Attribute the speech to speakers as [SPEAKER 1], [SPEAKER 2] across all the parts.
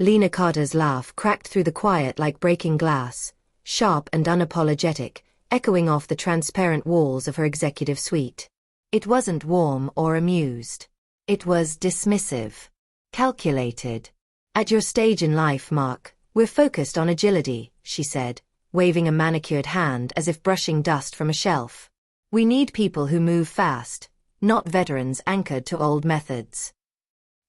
[SPEAKER 1] Lena Carter's laugh cracked through the quiet like breaking glass, sharp and unapologetic, echoing off the transparent walls of her executive suite. It wasn't warm or amused. It was dismissive. Calculated. At your stage in life, Mark, we're focused on agility, she said, waving a manicured hand as if brushing dust from a shelf. We need people who move fast, not veterans anchored to old methods.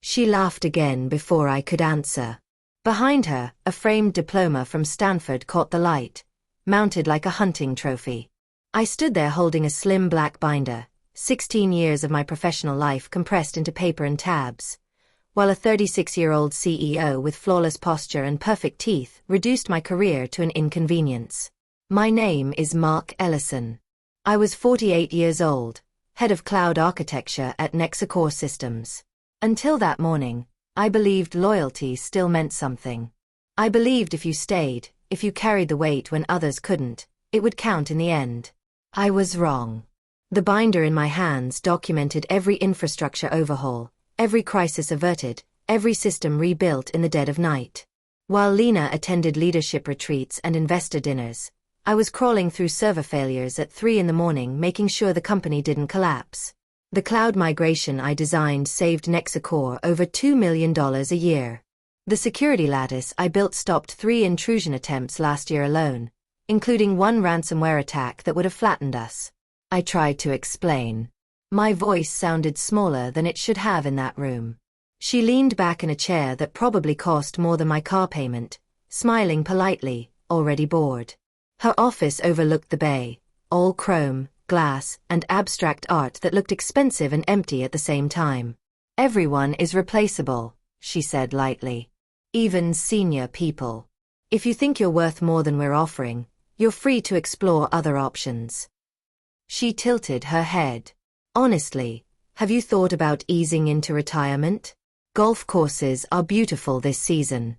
[SPEAKER 1] She laughed again before I could answer. Behind her, a framed diploma from Stanford caught the light, mounted like a hunting trophy. I stood there holding a slim black binder, 16 years of my professional life compressed into paper and tabs, while a 36-year-old CEO with flawless posture and perfect teeth reduced my career to an inconvenience. My name is Mark Ellison. I was 48 years old, head of cloud architecture at Nexacore Systems. Until that morning, I believed loyalty still meant something. I believed if you stayed, if you carried the weight when others couldn't, it would count in the end. I was wrong. The binder in my hands documented every infrastructure overhaul, every crisis averted, every system rebuilt in the dead of night. While Lena attended leadership retreats and investor dinners, I was crawling through server failures at 3 a.m. making sure the company didn't collapse. The cloud migration I designed saved Nexacore over $2 million a year. The security lattice I built stopped 3 intrusion attempts last year alone, including one ransomware attack that would have flattened us. I tried to explain. My voice sounded smaller than it should have in that room. She leaned back in a chair that probably cost more than my car payment, smiling politely, already bored. Her office overlooked the bay, all chrome, glass, and abstract art that looked expensive and empty at the same time. Everyone is replaceable, she said lightly. Even senior people. If you think you're worth more than we're offering, you're free to explore other options. She tilted her head. Honestly, have you thought about easing into retirement? Golf courses are beautiful this season.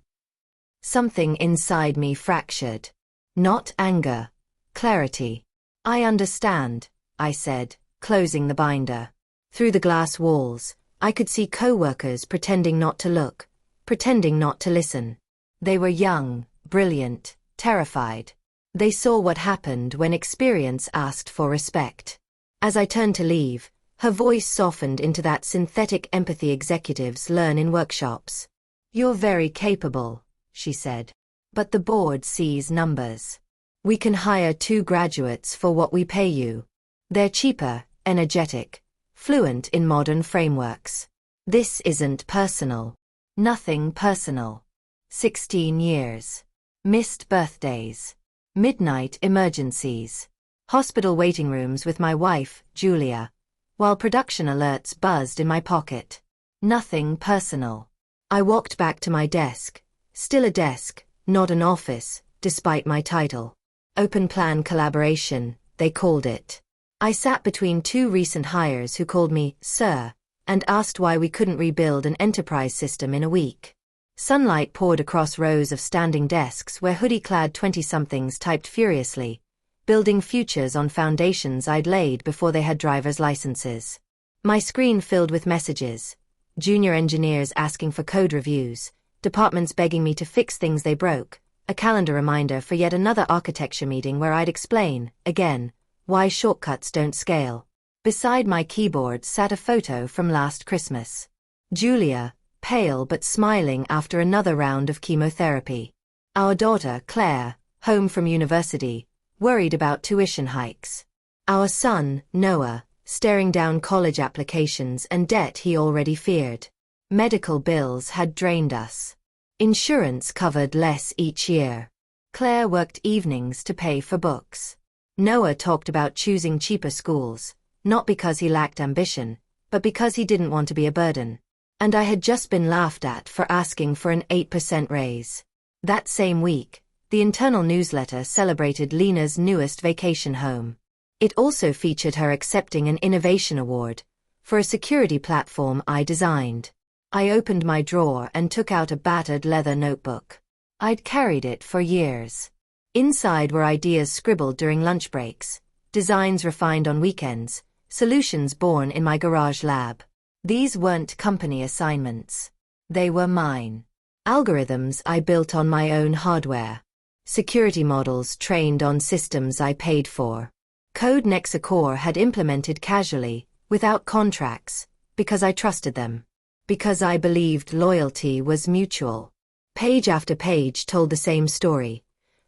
[SPEAKER 1] Something inside me fractured. Not anger. Clarity. I understand, I said, closing the binder. Through the glass walls, I could see co-workers pretending not to look, pretending not to listen. They were young, brilliant, terrified. They saw what happened when experience asked for respect. As I turned to leave, her voice softened into that synthetic empathy executives learn in workshops. You're very capable, she said. But the board sees numbers. We can hire 2 graduates for what we pay you. They're cheaper, energetic, fluent in modern frameworks. This isn't personal. Nothing personal. 16 years. Missed birthdays. Midnight emergencies. Hospital waiting rooms with my wife, Julia, while production alerts buzzed in my pocket. Nothing personal. I walked back to my desk. Still a desk, not an office, despite my title. Open plan collaboration, they called it. I sat between 2 recent hires who called me sir, and asked why we couldn't rebuild an enterprise system in a week. Sunlight poured across rows of standing desks where hoodie-clad 20-somethings typed furiously, building futures on foundations I'd laid before they had driver's licenses. My screen filled with messages, junior engineers asking for code reviews, departments begging me to fix things they broke, a calendar reminder for yet another architecture meeting where I'd explain, again, why shortcuts don't scale. Beside my keyboard sat a photo from last Christmas. Julia, pale but smiling after another round of chemotherapy. Our daughter, Claire, home from university, worried about tuition hikes. Our son, Noah, staring down college applications and debt he already feared. Medical bills had drained us. Insurance covered less each year. Claire worked evenings to pay for books. Noah talked about choosing cheaper schools, not because he lacked ambition, but because he didn't want to be a burden. And I had just been laughed at for asking for an 8% raise. That same week, the internal newsletter celebrated Lena's newest vacation home. It also featured her accepting an innovation award for a security platform I designed. I opened my drawer and took out a battered leather notebook. I'd carried it for years. Inside were ideas scribbled during lunch breaks, designs refined on weekends, solutions born in my garage lab. These weren't company assignments. They were mine. Algorithms I built on my own hardware. Security models trained on systems I paid for. Code Nexacore had implemented casually, without contracts, because I trusted them. Because I believed loyalty was mutual. Page after page told the same story.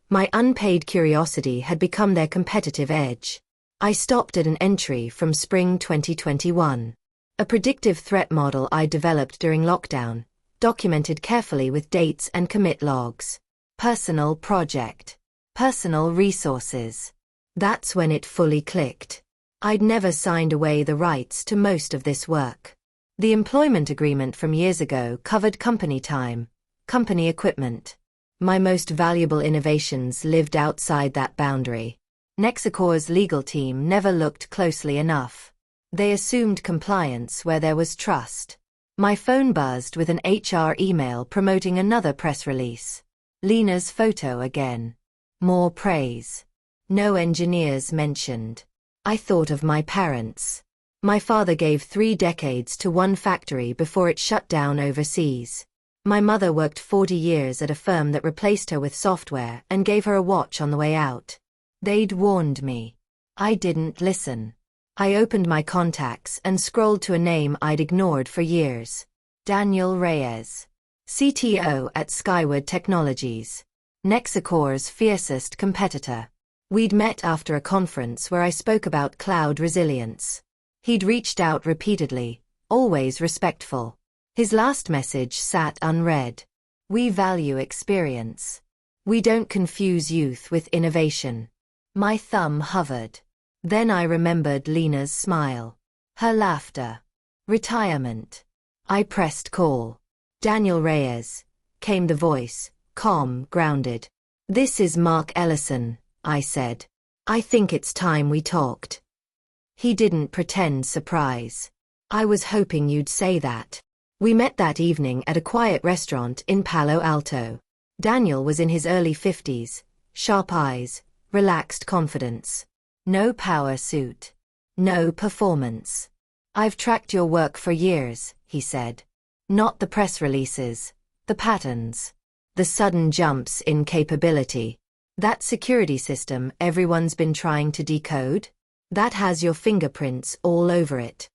[SPEAKER 1] My unpaid curiosity had become their competitive edge. I stopped at an entry from spring 2021. A predictive threat model I developed during lockdown, documented carefully with dates and commit logs. Personal project. Personal resources. That's when it fully clicked. I'd never signed away the rights to most of this work. The employment agreement from years ago covered company time, company equipment. My most valuable innovations lived outside that boundary. Nexacore's legal team never looked closely enough. They assumed compliance where there was trust. My phone buzzed with an HR email promoting another press release. Lena's photo again. More praise. No engineers mentioned. I thought of my parents. My father gave 3 decades to one factory before it shut down overseas. My mother worked 40 years at a firm that replaced her with software and gave her a watch on the way out. They'd warned me. I didn't listen. I opened my contacts and scrolled to a name I'd ignored for years. Daniel Reyes. CTO at Skyward Technologies. Nexacore's fiercest competitor. We'd met after a conference where I spoke about cloud resilience. He'd reached out repeatedly, always respectful. His last message sat unread. We value experience. We don't confuse youth with innovation. My thumb hovered. Then I remembered Lena's smile. Her laughter. Retirement. I pressed call. Daniel Reyes. Came the voice, calm, grounded. This is Mark Ellison, I said. I think it's time we talked. He didn't pretend surprise. I was hoping you'd say that. We met that evening at a quiet restaurant in Palo Alto. Daniel was in his early 50s, sharp eyes, relaxed confidence. No power suit. No performance. I've tracked your work for years, he said. Not the press releases, the patterns. The sudden jumps in capability. That security system everyone's been trying to decode? That has your fingerprints all over it.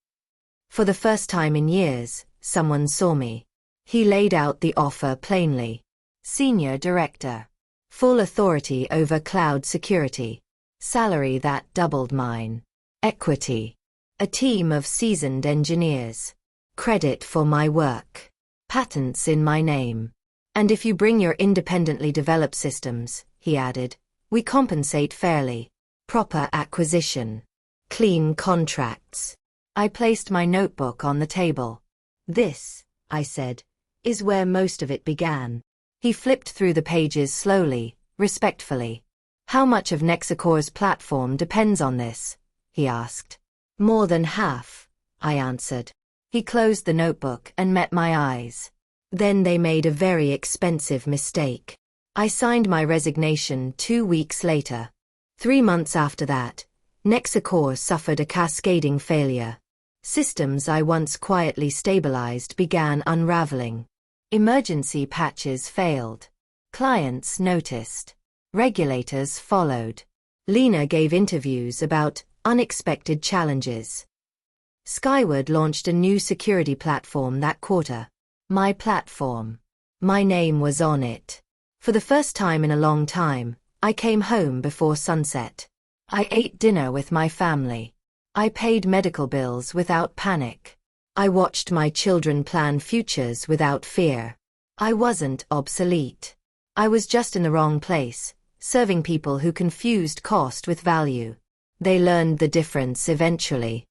[SPEAKER 1] For the first time in years, someone saw me. He laid out the offer plainly. Senior Director. Full authority over cloud security. Salary that doubled mine. Equity. A team of seasoned engineers. Credit for my work. Patents in my name. And if you bring your independently developed systems, he added, we compensate fairly. Proper acquisition. Clean contracts. I placed my notebook on the table. This, I said, is where most of it began. He flipped through the pages slowly, respectfully. How much of Nexacore's platform depends on this? He asked. More than half, I answered. He closed the notebook and met my eyes. Then they made a very expensive mistake. I signed my resignation 2 weeks later. 3 months after that, Nexacore suffered a cascading failure. Systems I once quietly stabilized began unraveling. Emergency patches failed. Clients noticed. Regulators followed. Lena gave interviews about unexpected challenges. Skyward launched a new security platform that quarter. My platform. My name was on it. For the first time in a long time, I came home before sunset. I ate dinner with my family. I paid medical bills without panic. I watched my children plan futures without fear. I wasn't obsolete. I was just in the wrong place, serving people who confused cost with value. They learned the difference eventually.